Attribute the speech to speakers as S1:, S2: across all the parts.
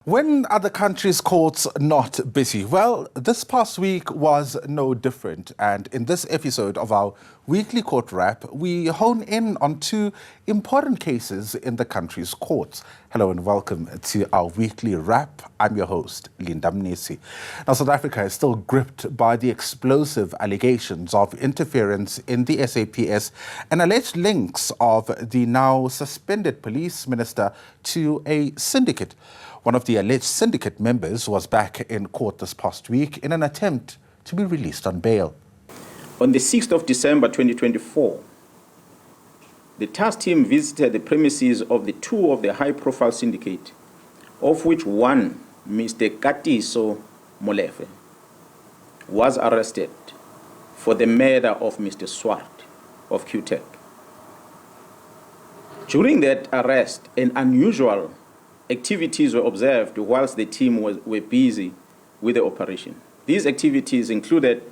S1: When are the country's courts not busy? Well, this past week was no different. And in this episode of our weekly court wrap, we hone in on two important cases in the country's courts. Hello and welcome to our weekly wrap. I'm your host, Mnisi. Now, South Africa is still gripped by the explosive allegations of interference in the SAPS and alleged links of the now suspended police minister to a syndicate. One of the alleged syndicate members was back in court this past week in an attempt to be released on bail.
S2: On the 6th of December 2024, the task team visited the premises of the two of the high-profile syndicate, of which one, Mr. Katiso Molefe, was arrested for the murder of Mr. Swart of QTech. During that arrest, an unusual activities were observed whilst the team were busy with the operation. These activities included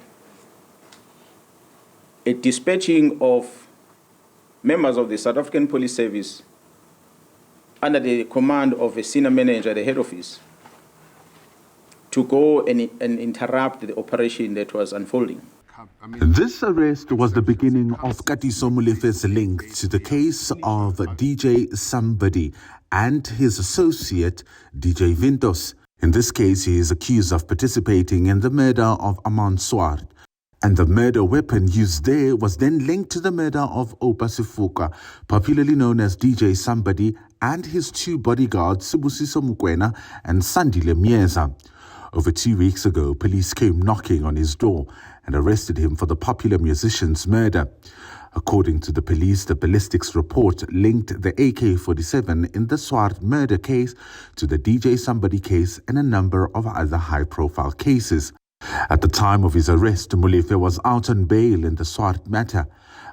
S2: a dispatching of members of the South African Police Service under the command of a senior manager at the head office to go and interrupt the operation that was unfolding.
S3: This arrest was the beginning of Katiso Molefe's link to the case of DJ Somebody and his associate, DJ Vintos. In this case, he is accused of participating in the murder of Aman Swart. And the murder weapon used there was then linked to the murder of Opa Sifuka, popularly known as DJ Somebody, and his two bodyguards, Sibusiso Mukwena and Sandile Mieza. Over 2 weeks ago, police came knocking on his door and arrested him for the popular musician's murder. According to the police, the ballistics report linked the AK-47 in the Swart murder case to the DJ Somebody case and a number of other high-profile cases. At the time of his arrest, Molefe was out on bail in the Swart matter,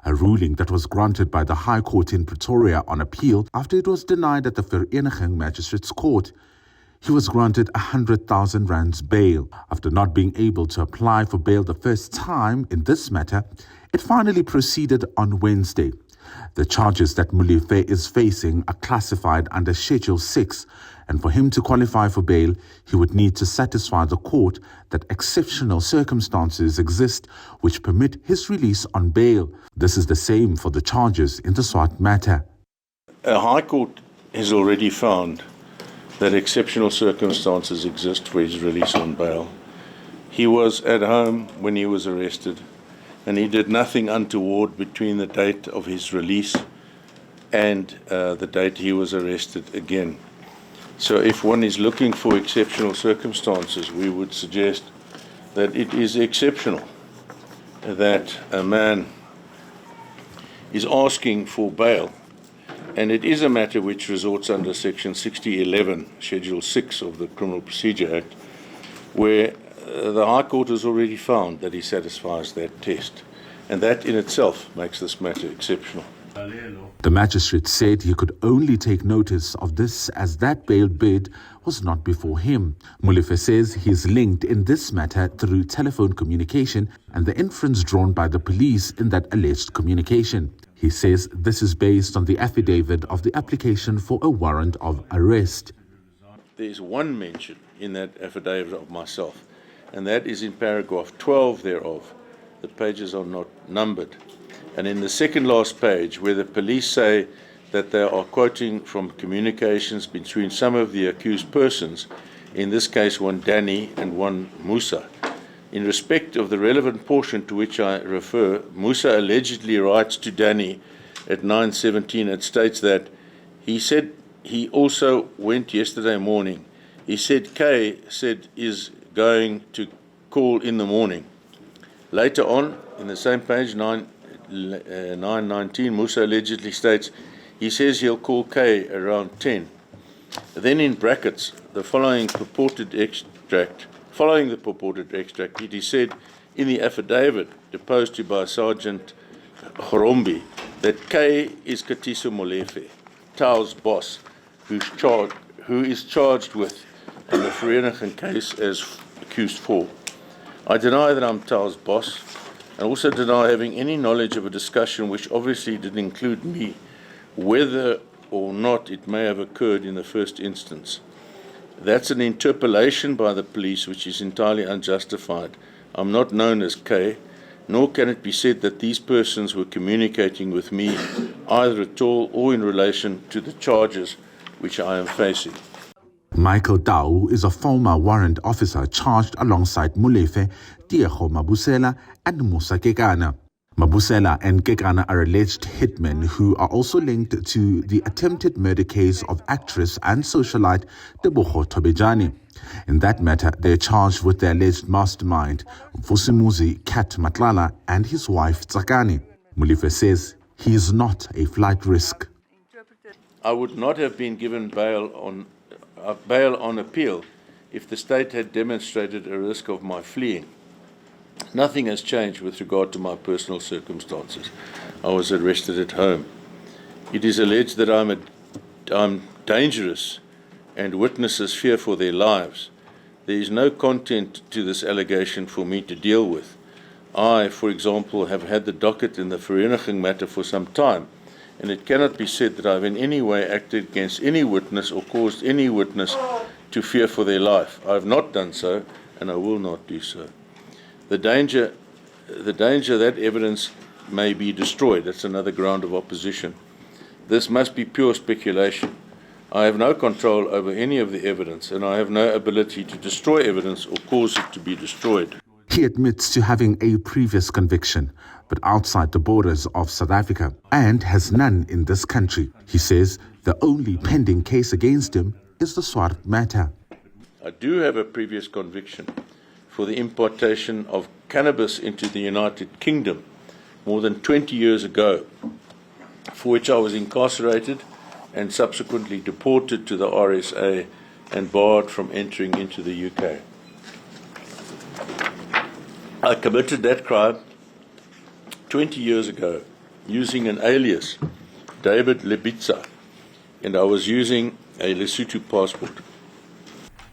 S3: a ruling that was granted by the High Court in Pretoria on appeal after it was denied at the Vereniging Magistrates Court. He was granted 100,000 rands bail. After not being able to apply for bail the first time in this matter, it finally proceeded on Wednesday. The charges that Molefe is facing are classified under Schedule 6, and for him to qualify for bail, he would need to satisfy the court that exceptional circumstances exist which permit his release on bail. This is the same for the charges in the Swart matter.
S4: A High Court has already found that exceptional circumstances exist for his release on bail. He was at home when he was arrested, and he did nothing untoward between the date of his release and the date he was arrested again. So if one is looking for exceptional circumstances, we would suggest that it is exceptional that a man is asking for bail. And it is a matter which resorts under Section 6011, Schedule 6 of the Criminal Procedure Act, where the High Court has already found that he satisfies that test. And that in itself makes this matter exceptional.
S3: The magistrate said he could only take notice of this as that bail bid was not before him. Molefe says he is linked in this matter through telephone communication and the inference drawn by the police in that alleged communication. He says this is based on the affidavit of the application for a warrant of arrest.
S4: There is one mention in that affidavit of myself, and that is in paragraph 12 thereof. The pages are not numbered. And in the second last page, where the police say that they are quoting from communications between some of the accused persons, in this case one Danny and one Musa. In respect of the relevant portion to which I refer, Musa allegedly writes to Danny at 9:17. It states that he said he also went yesterday morning. He said Kay said is going to call in the morning. Later on, in the same page, 9:19, Musa allegedly states he says he'll call Kay around 10. Then in brackets, following the purported extract, it is said in the affidavit deposed to by Sergeant Horombi that K is Katiso Molefe, Tao's boss, who is charged with in the Vereniging case as accused for. I deny that I'm Tao's boss, and also deny having any knowledge of a discussion which obviously did include me, whether or not it may have occurred in the first instance. That's an interpolation by the police which is entirely unjustified. I'm not known as K, nor can it be said that these persons were communicating with me either at all or in relation to the charges which I am facing.
S3: Michael Dau is a former warrant officer charged alongside Molefe, Tieho Mabusela and Musa Kekana. Mabusela and Kekana are alleged hitmen who are also linked to the attempted murder case of actress and socialite Tebogo Tobejane. In that matter, they are charged with the alleged mastermind, Vusimuzi Kat Matlala, and his wife Tsakani. Molefe says he is not a flight risk.
S4: I would not have been given bail on appeal if the state had demonstrated a risk of my fleeing. Nothing has changed with regard to my personal circumstances. I was arrested at home. It is alleged that I'm dangerous and witnesses fear for their lives. There is no content to this allegation for me to deal with. I, for example, have had the docket in the Vereniging matter for some time, and it cannot be said that I have in any way acted against any witness or caused any witness to fear for their life. I have not done so, and I will not do so. The danger that evidence may be destroyed, that's another ground of opposition. This must be pure speculation. I have no control over any of the evidence, and I have no ability to destroy evidence or cause it to be destroyed.
S3: He admits to having a previous conviction, but outside the borders of South Africa, and has none in this country. He says the only pending case against him is the Swart matter.
S4: I do have a previous conviction for the importation of cannabis into the United Kingdom more than 20 years ago, for which I was incarcerated and subsequently deported to the RSA and barred from entering into the UK. I committed that crime 20 years ago using an alias, David Lebitsa, and I was using a Lesotho passport.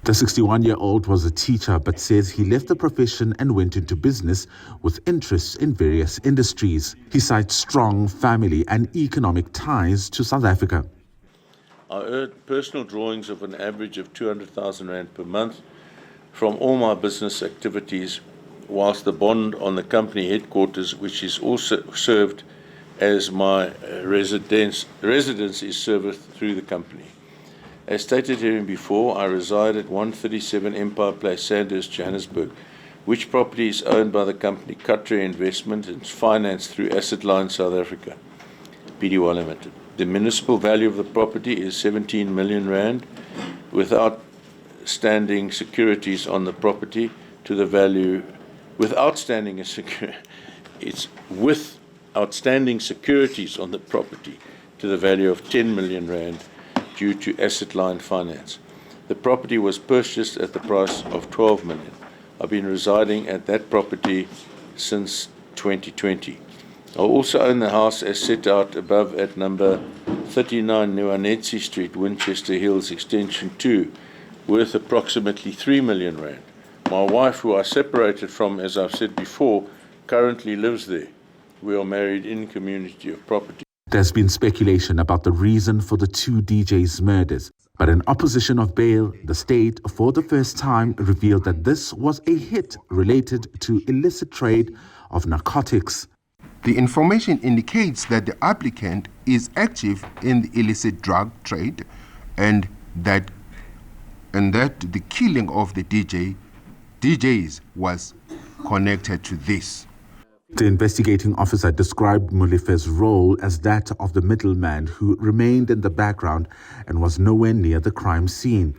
S3: The 61-year-old was a teacher but says he left the profession and went into business with interests in various industries. He cites strong family and economic ties to South Africa.
S4: I earned personal drawings of an average of 200,000 Rand per month from all my business activities, whilst the bond on the company headquarters, which is also served as my residence is serviced through the company. As stated herein before, I reside at 137 Empire Place, Sandhurst, Johannesburg, which property is owned by the company Katre Investment and is financed through Asset Line South Africa, Pty Limited. The municipal value of the property is 17 million Rand, without standing securities on the property to the value, with outstanding securities on the property to the value of 10 million Rand due to Asset Line Finance. The property was purchased at the price of 12 million. I've been residing at that property since 2020. I also own the house as set out above at number 39 Nuanetsi Street, Winchester Hills, Extension 2, worth approximately 3 million Rand. My wife, who I separated from, as I've said before, currently lives there. We are married in community of property.
S3: There's been speculation about the reason for the two DJs' murders, but in opposition of bail, the state for the first time revealed that this was a hit related to illicit trade of narcotics.
S5: The information indicates that the applicant is active in the illicit drug trade and that the killing of the DJs was connected to this.
S3: The investigating officer described Molefe's role as that of the middleman who remained in the background and was nowhere near the crime scene.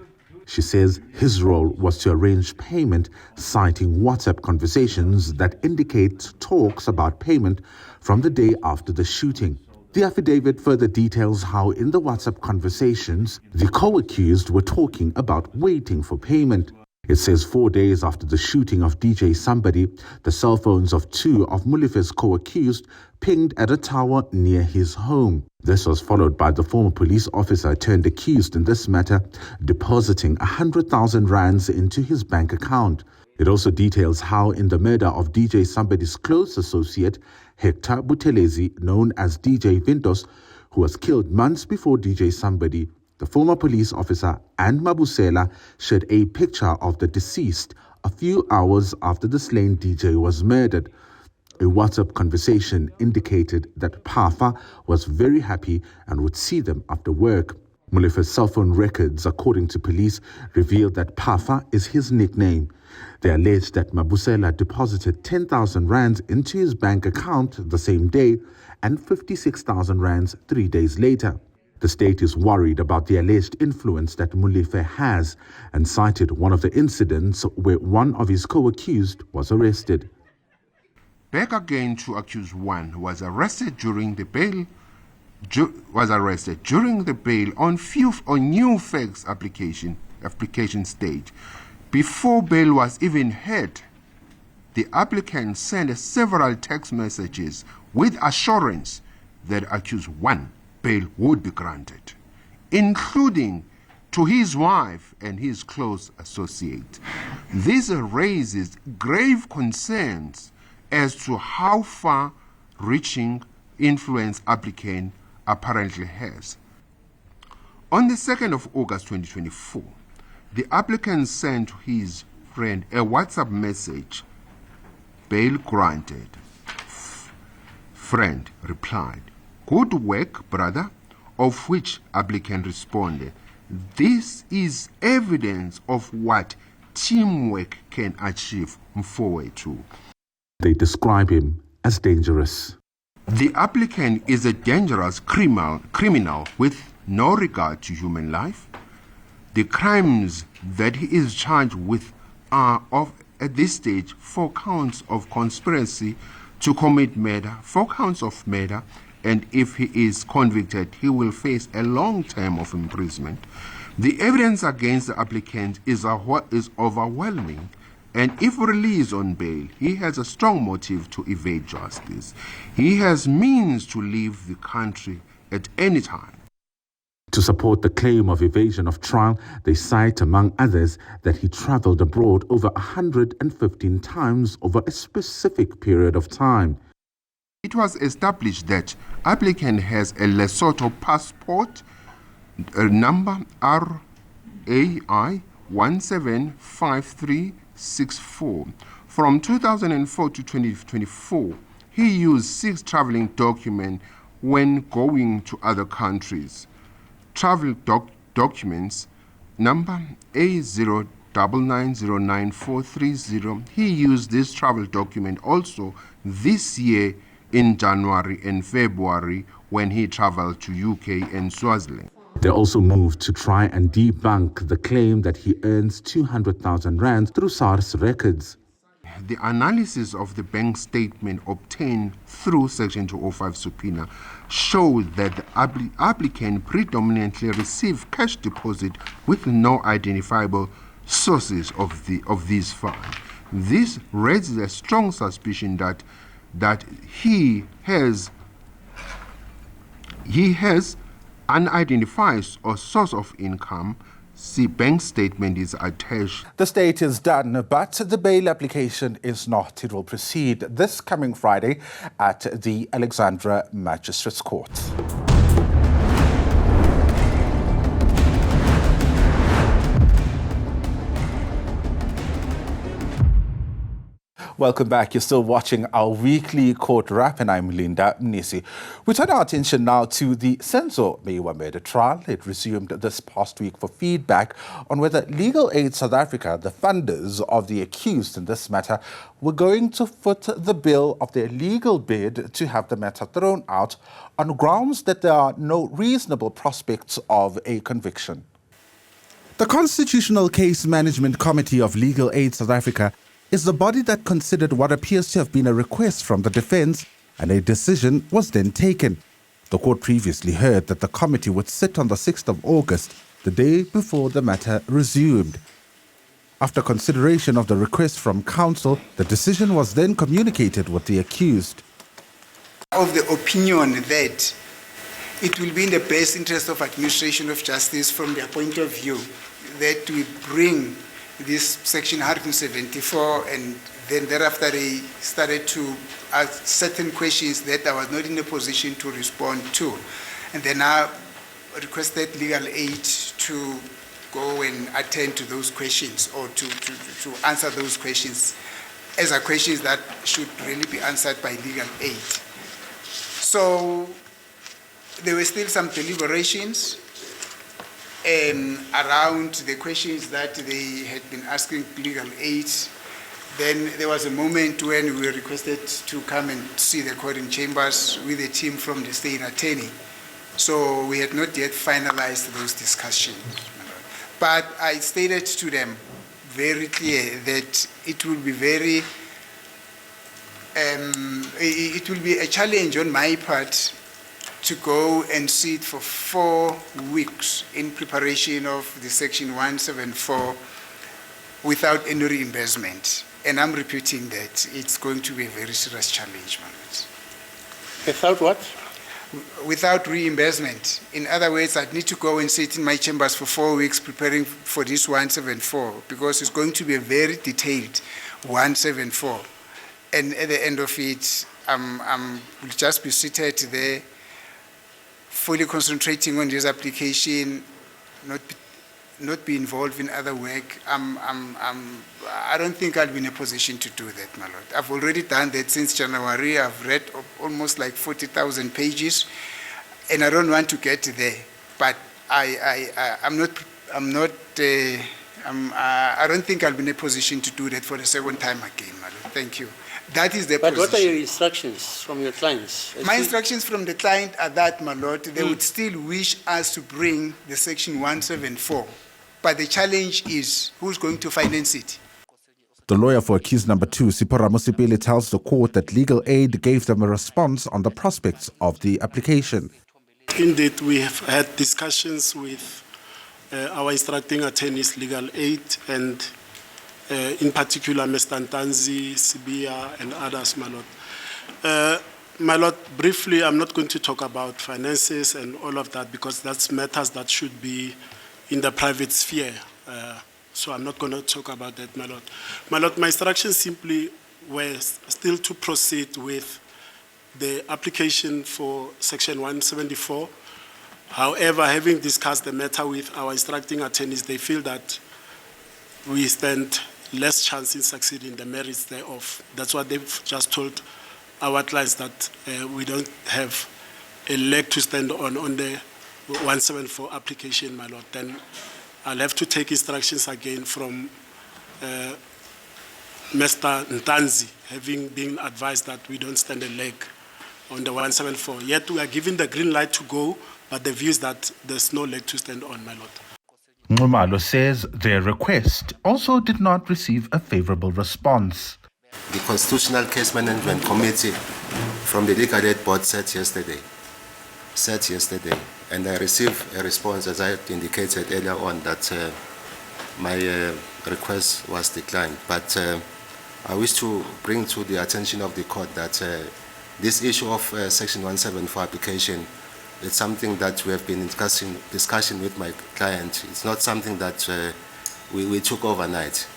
S3: She says his role was to arrange payment, citing WhatsApp conversations that indicate talks about payment from the day after the shooting. The affidavit further details how in the WhatsApp conversations, the co-accused were talking about waiting for payment. It says 4 days after the shooting of DJ Somebody, the cell phones of two of Molefe's co-accused pinged at a tower near his home. This was followed by the former police officer turned accused in this matter depositing 100,000 rands into his bank account. It also details how in the murder of DJ Somebody's close associate, Hector Buthelezi, known as DJ Vintos, who was killed months before DJ Somebody, The former police officer and Mabusela shared a picture of the deceased a few hours after the slain DJ was murdered. A WhatsApp conversation indicated that Pafa was very happy and would see them after work. Molefe's cell phone records, according to police, revealed that Pafa is his nickname. They alleged that Mabusela deposited 10,000 rands into his bank account the same day and 56,000 rands 3 days later. The state is worried about the alleged influence that Molefe has and cited one of the incidents where one of his co-accused was arrested.
S5: Back again to accused one was arrested during the bail on new facts application stage. Before bail was even heard, the applicant sent several text messages with assurance that accused one bail would be granted, including to his wife and his close associate. This raises grave concerns as to how far-reaching influence applicant apparently has. On the 2nd of August 2024, the applicant sent to his friend a WhatsApp message, "Bail granted." Friend replied, "Good work, brother," of which applicant responded, "This is evidence of what teamwork can achieve." Mfowethu.
S3: They describe him as dangerous.
S5: The applicant is a dangerous criminal with no regard to human life. The crimes that he is charged with are at this stage 4 counts of conspiracy to commit murder, 4 counts of murder, and if he is convicted, he will face a long term of imprisonment. The evidence against the applicant is overwhelming, and if released on bail, he has a strong motive to evade justice. He has means to leave the country at any time.
S3: To support the claim of evasion of trial, they cite, among others, that he traveled abroad over 115 times over a specific period of time.
S5: It was established that applicant has a Lesotho passport, number RAI 175364. From 2004 to 2024, he used 6 traveling documents when going to other countries. Travel documents number A099099430. He used this travel document also this year in January and February when he traveled to UK and Swaziland.
S3: They also moved to try and debunk the claim that he earns 200,000 rands through SARS records.
S5: The analysis of the bank statement obtained through Section 205 subpoena showed that the applicant predominantly received cash deposit with no identifiable sources of these funds. This raises a strong suspicion that he has unidentified or source of income. See, bank statement is attached.
S1: The state is done, but the bail application is not. It will proceed this coming Friday at the Alexandra Magistrates Court. Welcome back. You're still watching our weekly court wrap, and I'm Linda Mnisi. We turn our attention now to the Senzo Meyiwa murder trial. It resumed this past week for feedback on whether Legal Aid South Africa, the funders of the accused in this matter, were going to foot the bill of their legal bid to have the matter thrown out on grounds that there are no reasonable prospects of a conviction. The Constitutional Case Management Committee of Legal Aid South Africa is the body that considered what appears to have been a request from the defense, and a decision was then taken. The court previously heard that the committee would sit on the 6th of August, the day before the matter resumed. After consideration of the request from counsel, the decision was then communicated with the accused.
S6: Of the opinion that it will be in the best interest of administration of justice from their point of view that we bring this section 174, and then thereafter they started to ask certain questions that I was not in a position to respond to. And then requested legal aid to go and attend to those questions or to answer those questions as are questions that should really be answered by legal aid. So there were still some deliberations around the questions that they had been asking legal aid. Then there was a moment when we were requested to come and see the court in chambers with a team from the state attorney. So we had not yet finalized those discussions. But I stated to them very clear that it will be it will be a challenge on my part to go and sit for 4 weeks in preparation of the Section 174 without any reimbursement. And I'm repeating that it's going to be a very serious challenge, Manuel.
S7: Without what?
S6: Without reimbursement. In other words, I'd need to go and sit in my chambers for 4 weeks preparing for this 174 because it's going to be a very detailed 174. And at the end of it, will just be seated there, fully concentrating on this application, not be involved in other work. I don't think I'll be in a position to do that, my lord. I've already done that since January. I've read almost like 40,000 pages, and I don't want to get there. But I don't think I'll be in a position to do that for the second time again, my lord. Thank you. That is the
S7: But
S6: position.
S7: what are your instructions from your clients?
S6: My instructions from the client are that, my lord, they would still wish us to bring the Section 174. But the challenge is who's going to finance it?
S1: The lawyer for accused number 2, Sipho Mosipele, tells the court that legal aid gave them a response on the prospects of the application.
S8: Indeed, we have had discussions with our instructing attorneys, legal aid, and in particular, Mr. Ntanzi, Sibia, and others, my lord. My lord, briefly, I'm not going to talk about finances and all of that because that's matters that should be in the private sphere. So I'm not going to talk about that, my lord. My lord, my instructions simply were still to proceed with the application for Section 174. However, having discussed the matter with our instructing attorneys, they feel that we stand less chance in succeeding in the merits thereof. That's what they've just told our clients, that we don't have a leg to stand on the 174 application, my lord. Then I'll have to take instructions again from Mr. Ntanzi, having been advised that we don't stand a leg on the 174. Yet we are given the green light to go, but the view is that there's no leg to stand on, my lord.
S1: Ngumalo says their request also did not receive a favorable response.
S9: The Constitutional Case Management Committee from the Legal Aid Board sat yesterday, and I received a response, as I had indicated earlier on, that my request was declined. But I wish to bring to the attention of the court that this issue of Section 174 application, it's something that we have been discussing with my client. It's not something that we took overnight.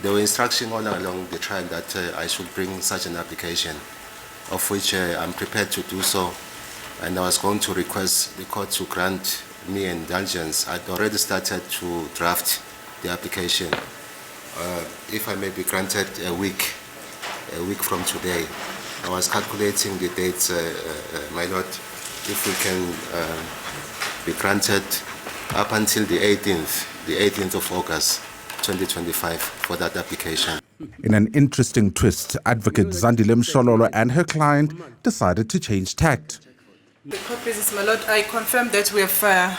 S9: There were instructions all along the trial that I should bring such an application, of which I'm prepared to do so. And I was going to request the court to grant me indulgence. I'd already started to draft the application. If I may be granted a week from today. I was calculating the dates, my lord, if we can be granted up until the 18th of August 2025 for that application.
S1: In an interesting twist, Advocate Zandile Mshololo and her client decided to change tact.
S10: The court business, my lord, I confirm that we have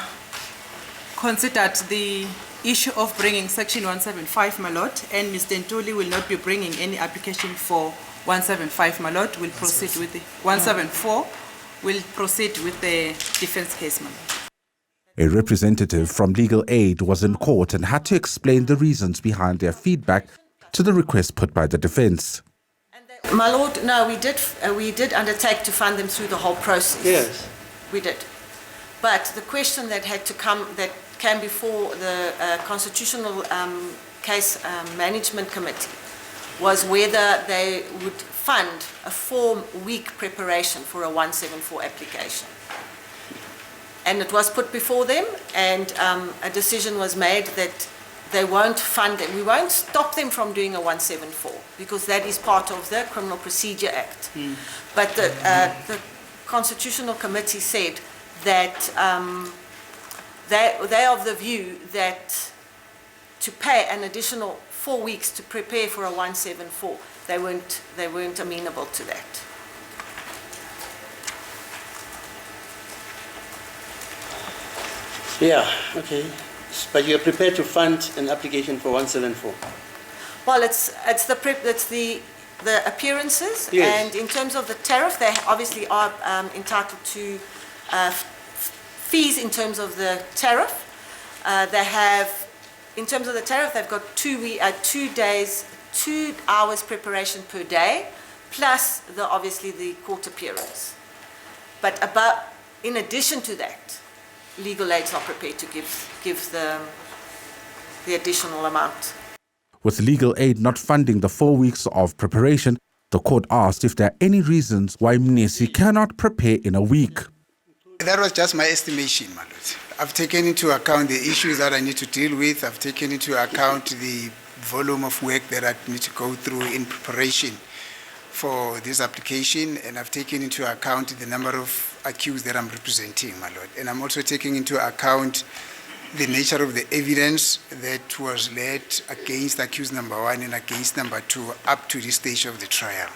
S10: considered the issue of bringing Section 175, my lord, and Mr. Ntuli will not be bringing any application for 175, my lord. We'll proceed with the 174. We'll proceed with the defense case, my lord.
S1: A representative from legal aid was in court and had to explain the reasons behind their feedback to the request put by the defense.
S11: My lord, no, we did undertake to fund them through the whole process.
S7: Yes.
S11: We did. But the question that came before the Constitutional Case Management Committee was whether they would fund a 4-week preparation for a 174 application. And it was put before them, and a decision was made that they won't fund it. We won't stop them from doing a 174 because that is part of the Criminal Procedure Act. But the Constitutional Committee said that they're of the view that to pay an additional 4 weeks to prepare for a 174, they weren't amenable to that.
S7: Yeah, okay. But you're prepared to fund an application for 174?
S11: Well, it's the appearances,
S7: yes.
S11: And in terms of the tariff, they obviously are entitled to fees in terms of the tariff. In terms of the tariff, they've got 2 days, 2 hours preparation per day, plus obviously the court appearance. But in addition to that, legal aids are prepared to give the additional amount.
S1: With legal aid not funding the 4 weeks of preparation, the court asked if there are any reasons why Mnisi cannot prepare in a week.
S6: That was just my estimation, my lord. I've taken into account the issues that I need to deal with. I've taken into account the volume of work that I need to go through in preparation for this application, and I've taken into account the number of accused that I'm representing, my lord. And I'm also taking into account the nature of the evidence that was led against accused number 1 and against number 2 up to this stage of the trial.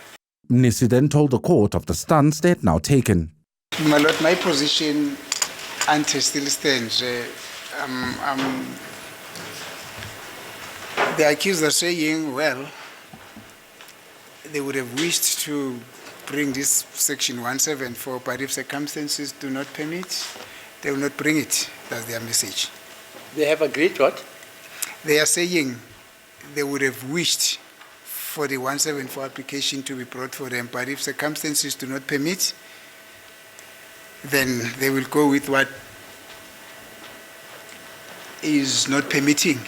S1: Mnisi then told the court of the stance they had now taken.
S6: My lord, my position still stands. The accused are saying, well, they would have wished to bring this section 174, but if circumstances do not permit, they will not bring it. That's their message.
S7: They have agreed what?
S6: They are saying they would have wished for the 174 application to be brought for them, but if circumstances do not permit, then they will go with what is not permitting.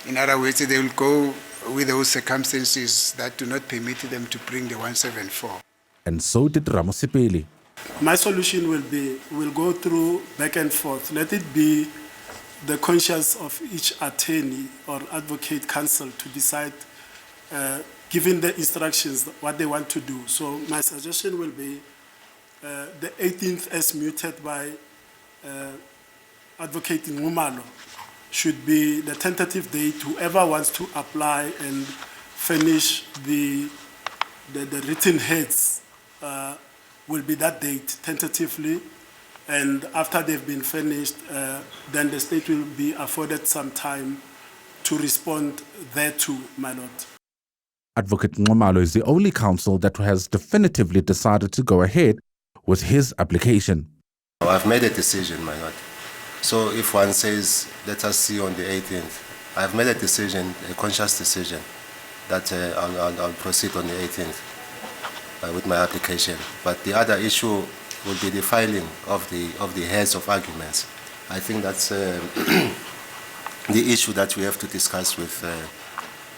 S6: In other words, they will go with those circumstances that do not permit them to bring the 174.
S1: And so did Ramosipeli.
S8: My solution will go through back and forth. Let it be the conscience of each attorney or advocate counsel to decide, given the instructions, what they want to do. So my suggestion will be the 18th as muted by Advocate Ngumalo should be the tentative date. Whoever wants to apply and finish the written heads will be that date tentatively, and after they've been finished, then the state will be afforded some time to respond thereto, my lord.
S1: Advocate Ngumalo is the only counsel that has definitively decided to go ahead with his application.
S9: I've made a decision, my lord. So if one says, let us see on the 18th, I've made a decision, a conscious decision, that I'll proceed on the 18th with my application. But the other issue will be the filing of the heads of arguments. I think that's the issue that we have to discuss with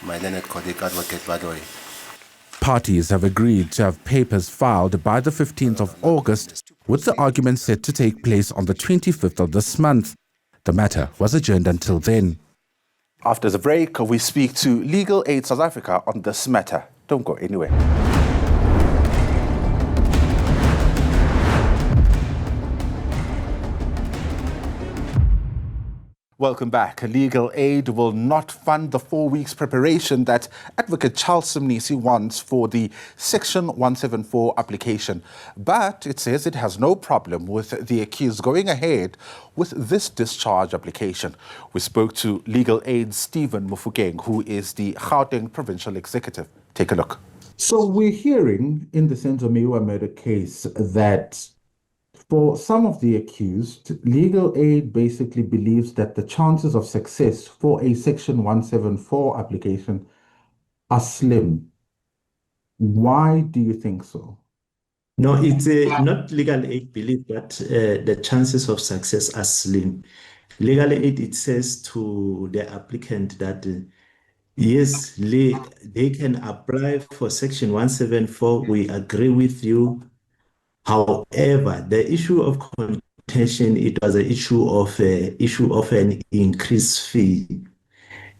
S9: my learned colleague, Advocate Badoy.
S1: Parties have agreed to have papers filed by the 15th of August, with the argument set to take place on the 25th of this month. The matter was adjourned until then. After the break, we speak to Legal Aid South Africa on this matter. Don't go anywhere. Welcome back. Legal Aid will not fund the 4 weeks preparation that Advocate Charles Mnisi wants for the Section 174 application. But it says it has no problem with the accused going ahead with this discharge application. We spoke to Legal Aid's Stephen Mufugeng, who is the Gauteng Provincial Executive. Take a look. So we're hearing in the Senzo Meyiwa murder case that for some of the accused, Legal Aid basically believes that the chances of success for a Section 174 application are slim. Why do you think so?
S12: No, it's not Legal Aid believe that the chances of success are slim. Legal Aid, it says to the applicant that yes, they can apply for Section 174. We agree with you. However, the issue of contention, it was an issue of an increased fee,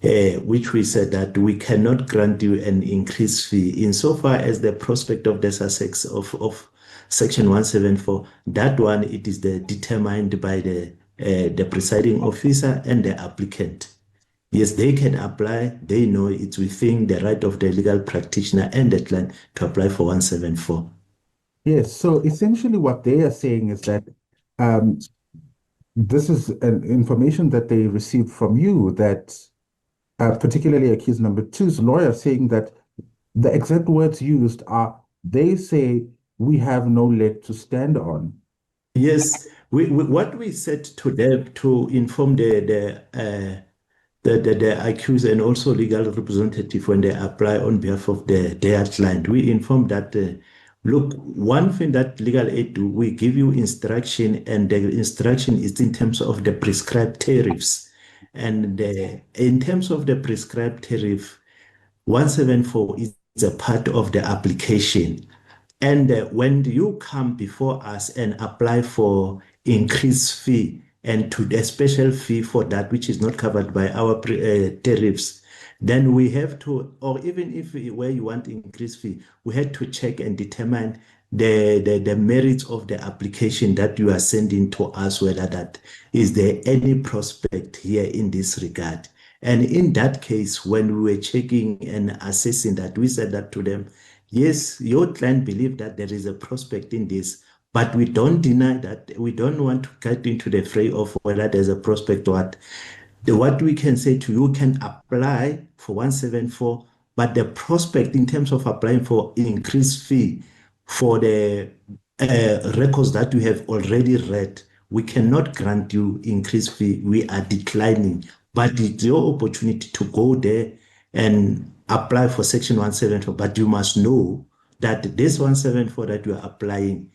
S12: which we said that we cannot grant you an increased fee insofar as the prospect of the success of Section 174. That one, it is determined by the presiding officer and the applicant. Yes, they can apply. They know it's within the right of the legal practitioner and the client to apply for 174.
S1: Yes, so essentially what they are saying is that um, this is an information that they received from you, that particularly accused number two's lawyer saying that the exact words used are, they say we have no leg to stand on.
S12: Yes, what we said to them to inform the accused and also legal representative when they apply on behalf of their client, we inform that look, one thing that legal aid do, we give you instruction, and the instruction is in terms of the prescribed tariffs. And in terms of the prescribed tariff, 174 is a part of the application. And when you come before us and apply for increased fee and to the special fee for that which is not covered by our tariffs, then we have to, or even if where you want increased fee, we had to check and determine the merits of the application that you are sending to us, whether that is there any prospect here in this regard. And in that case, when we were checking and assessing that, we said that to them, yes, your client believes that there is a prospect in this, but we don't deny that. We don't want to get into the fray of whether there's a prospect or what. What we can say to you, can apply for 174, but the prospect in terms of applying for increased fee for the records that you have already read, we cannot grant you increased fee. We are declining, but it's your opportunity to go there and apply for Section 174. But you must know that this 174 that you are applying,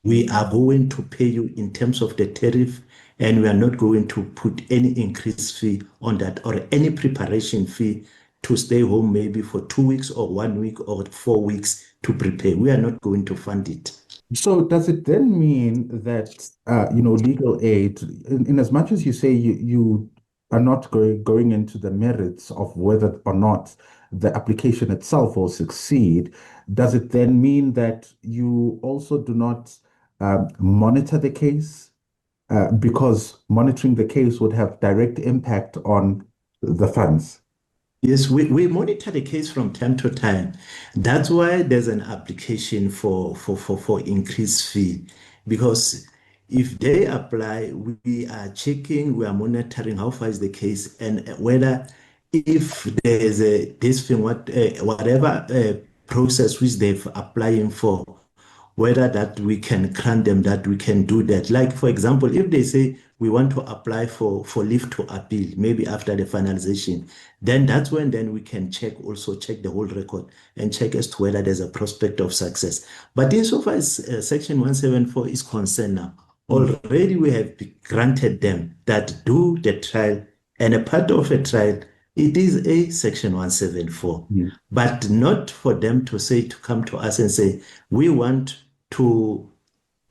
S12: we are going to pay you in terms of the tariff, and we are not going to put any increased fee on that or any preparation fee to stay home maybe for 2 weeks or 1 week or 4 weeks to prepare. We are not going to fund it.
S1: So does it then mean that legal aid, in as much as you say you are not going into the merits of whether or not the application itself will succeed, does it then mean that you also do not monitor the case? Because monitoring the case would have direct impact on the funds.
S12: Yes, we monitor the case from time to time. That's why there's an application for increased fee, because if they apply, we are checking, we are monitoring how far is the case, and whether if there's this thing, whatever process which they've applying for, whether that we can grant them that we can do that. Like, for example, if they say we want to apply for leave to appeal, maybe after the finalization, then that's when then we can check the whole record and check as to whether there's a prospect of success. But insofar as Section 174 is concerned now, already we have granted them that do the trial, and a part of a trial, it is a Section 174, but not for them to come to us and say, we want to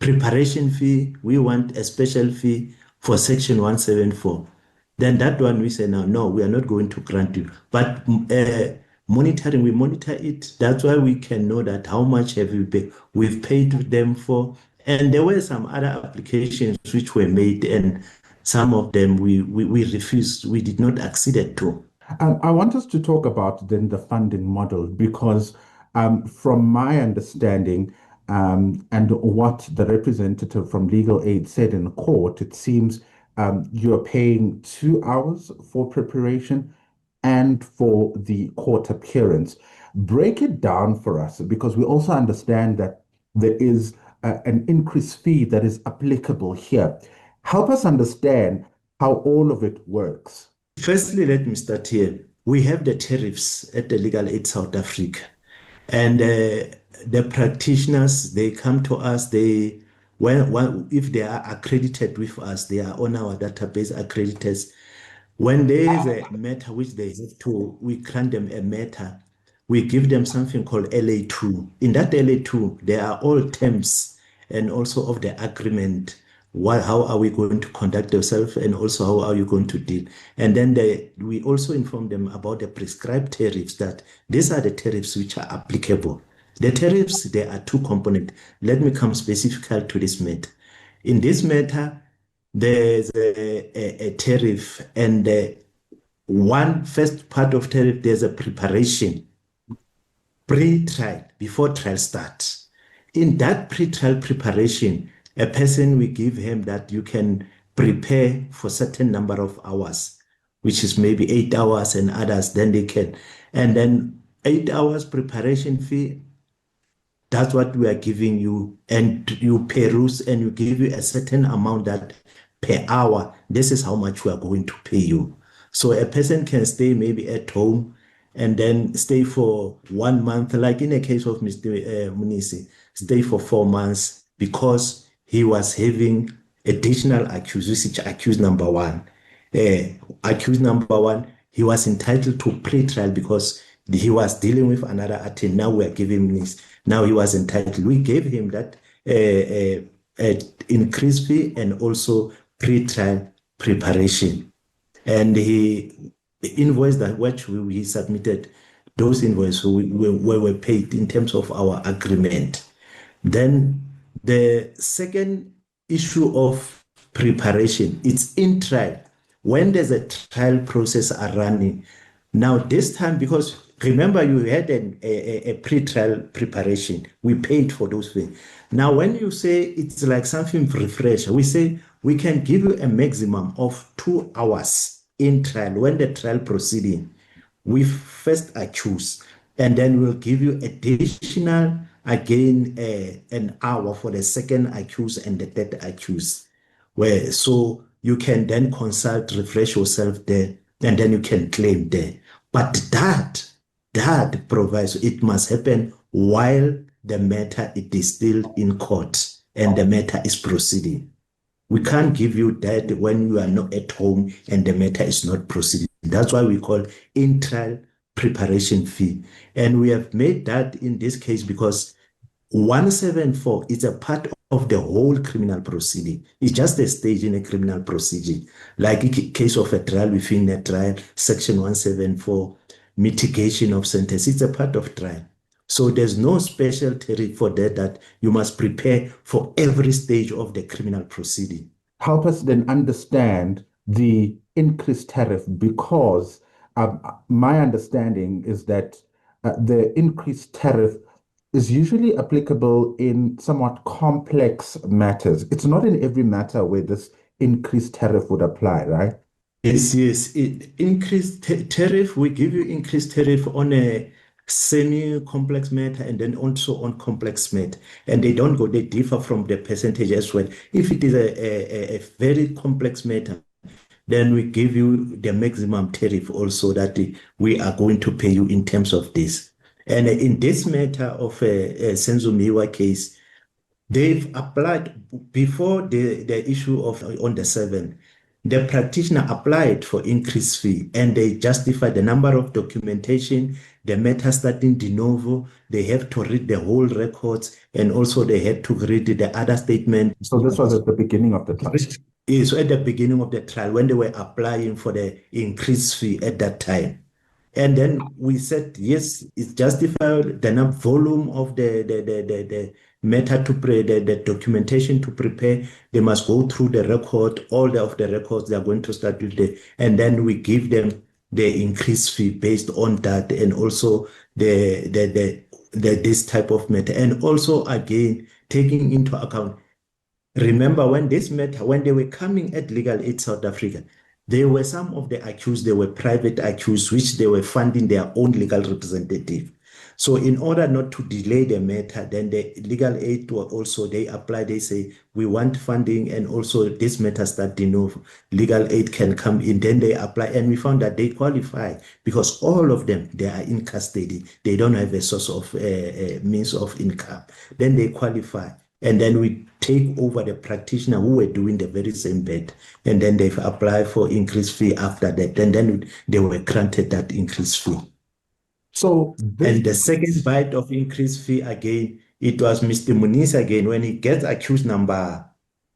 S12: preparation fee, we want a special fee for Section 174. Then that one we say, no, we are not going to grant you. But monitoring, we monitor it. That's why we can know that how much have we paid. We've paid them for, and there were some other applications which were made, and some of them we refused, we did not accede to.
S1: I want us to talk about then the funding model, because from my understanding and what the representative from legal aid said in court, it seems you're paying 2 hours for preparation and for the court appearance. Break it down for us, because we also understand that there is an increased fee that is applicable here. Help us understand how all of it works.
S12: Firstly, let me start here. We have the tariffs at the Legal Aid South Africa, and the practitioners, they come to us, if they are accredited with us, they are on our database accreditors. When there is a matter which they have to, we grant them a matter, we give them something called LA2. In that LA2, there are all terms and also of the agreement how are we going to conduct ourselves, and also how are you going to deal. And then we also inform them about the prescribed tariffs, that these are the tariffs which are applicable. The tariffs, there are two components. Let me come specifically to this matter. In this matter, there's a tariff, and one first part of tariff, there's a preparation, pre-trial, before trial starts. In that pre-trial preparation, a person, we give him that you can prepare for certain number of hours, which is maybe 8 hours, and others, then they can. And then 8 hours preparation fee, that's what we are giving you, and you peruse, and you give you a certain amount that per hour, this is how much we are going to pay you. So a person can stay maybe at home and then stay for 1 month, like in the case of Mr. Mnisi, stay for 4 months because he was having additional accused, which is accused number one. Accused number one, he was entitled to pre-trial because he was dealing with another attorney. Now we are giving him this. Now he was entitled. We gave him that increased fee and also pre-trial preparation. And the invoice that which we submitted, those invoices were paid in terms of our agreement. Then the second issue of preparation, it's in trial. When there's a trial process are running, now this time, because remember you had a pre-trial preparation, we paid for those things. Now when you say it's like something refresher, we say we can give you a maximum of 2 hours in trial. When the trial proceeding, we first accuse, and then we'll give you additional again an hour for the second accused and the third accused, where so you can then consult, refresh yourself there, and then you can claim there. But that provides it must happen while the matter it is still in court and the matter is proceeding. We can't give you that when you are not at home and the matter is not proceeding. That's why we call in-trial preparation fee. And we have made that in this case because 174 is a part of the whole criminal proceeding. It's just a stage in a criminal proceeding. Like in case of a trial within a trial, section 174, mitigation of sentence, it's a part of trial. So there's no special tariff for that you must prepare for every stage of the criminal proceeding.
S1: Help us then understand the increased tariff, because my understanding is that the increased tariff is usually applicable in somewhat complex matters. It's not in every matter where this increased tariff would apply, right?
S12: Yes. Increased tariff, we give you increased tariff on a semi-complex matter and then also on complex matter. And they don't go, they differ from the percentage as well. If it is a very complex matter, then we give you the maximum tariff also that we are going to pay you in terms of this. And in this matter of a Senzo Meyiwa case, they've applied before the issue of on the 7th. The practitioner applied for increased fee and they justified the number of documentation, the matter starting de novo. They have to read the whole records and also they had to read the other statement.
S1: So this was at the beginning of the trial?
S12: So at the beginning of the trial when they were applying for the increased fee at that time. And then we said, yes, it's justified the volume of the matter to the documentation to prepare. They must go through the record, all of the records they are going to start with and then we give them the increased fee based on that and also this type of matter. And also again, taking into account, remember when this matter, when they were coming at Legal Aid South Africa, there were some of the accused, they were private accused, which they were funding their own legal representative. So in order not to delay the matter, then the legal aid were also, they apply, they say, we want funding and also this matter start de novo. Legal aid can come in, then they apply. And we found that they qualify because all of them, they are in custody. They don't have a source of means of income. Then they qualify. And then we take over the practitioner who were doing the very same bed. And then they've applied for increased fee after that. And then they were granted that increased fee.
S1: So
S12: and the second bite of increased fee again, it was Mr. Mnisi again when he gets accused number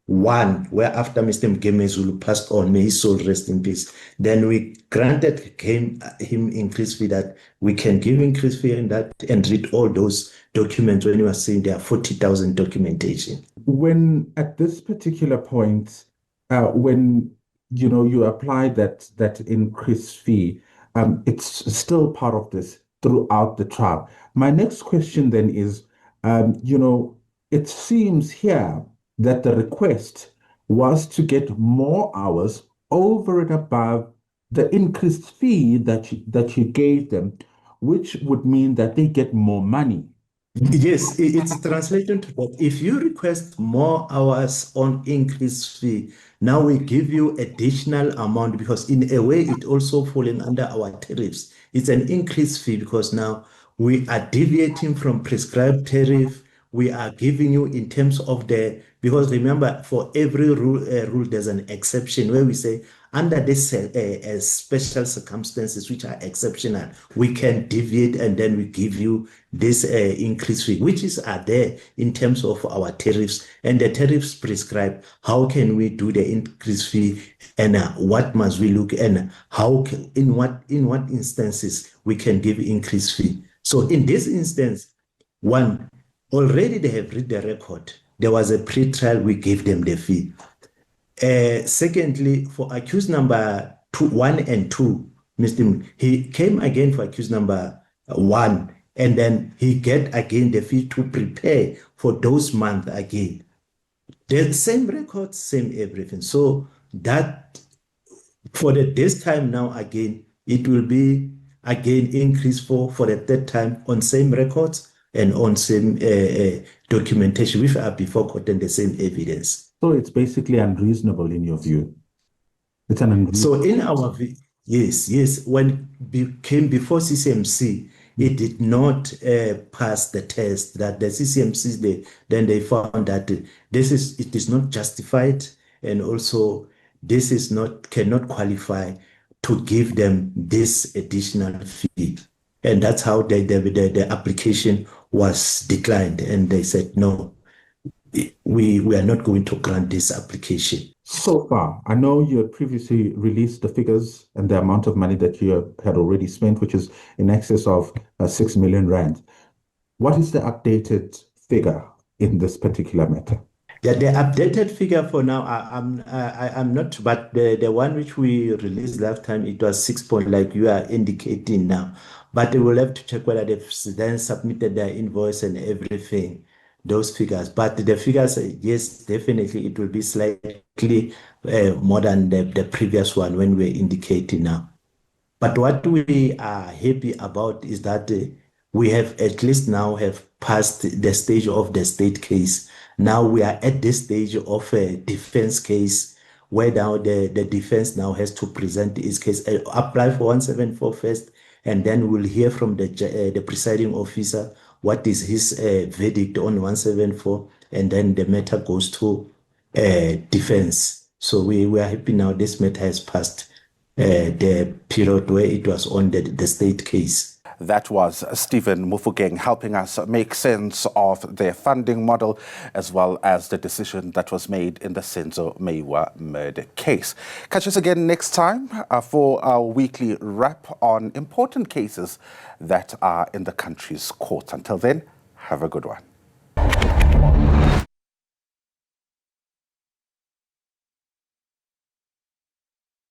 S12: 1, where after Mr. Mgemezulu passed on, may his soul rest in peace. Then we granted him increased fee, that we can give increased fee in that and read all those documents when you are saying there are 40,000 documentation.
S1: When at this particular point, when you apply that increased fee, it's still part of this throughout the trial. My next question then is, it seems here that the request was to get more hours over and above the increased fee that you gave them, which would mean that they get more money.
S12: Yes, it's translated to that. If you request more hours on increased fee, now we give you additional amount, because in a way it also falling under our tariffs. It's an increased fee because now we are deviating from prescribed tariff. We are giving you in terms of because remember, for every rule there's an exception where we say under this special circumstances which are exceptional, we can deviate and then we give you this increased fee, which is there in terms of our tariffs, and the tariffs prescribe how can we do the increased fee and what must we look, and how in what instances we can give increased fee. So in this instance, one, already they have read the record. There was a pre-trial, we gave them the fee. Secondly, for accused number 1 and 2, he came again for accused number 1, and then he get again the fee to prepare for those months again. The same records, same everything. So that for this time now again, it will be again increased for the third time on same records and on same documentation, which are before court and the same evidence.
S1: So it's basically unreasonable in your view. It's an unreasonable.
S12: So in our view, yes. When it came before CCMC, it did not pass the test. That the CCMC then they found that it is not justified, and also this is cannot qualify to give them this additional fee, and that's how the application was declined, and they said no. We are not going to grant this application.
S1: So far, I know you had previously released the figures and the amount of money that you had already spent, which is in excess of 6 million rand. What is the updated figure in this particular matter?
S12: Yeah, the updated figure for now, I'm not, but the one which we released last time, it was 6 point, like you are indicating now. But we will have to check whether they've then submitted their invoice and everything, those figures. But the figures, yes, definitely it will be slightly more than the previous one when we're indicating now. But what we are happy about is that we have at least now have passed the stage of the state case. Now we are at this stage of a defense case, where now the defense now has to present its case, apply for 174 first, and then we'll hear from the presiding officer what is his verdict on 174, and then the matter goes to defense. So we are happy now this matter has passed the period where it was on the state case.
S1: That was Stephen Mufugeng helping us make sense of their funding model, as well as the decision that was made in the Senzo Meyiwa murder case. Catch us again next time for our weekly wrap on important cases that are in the country's court. Until then, have a good one.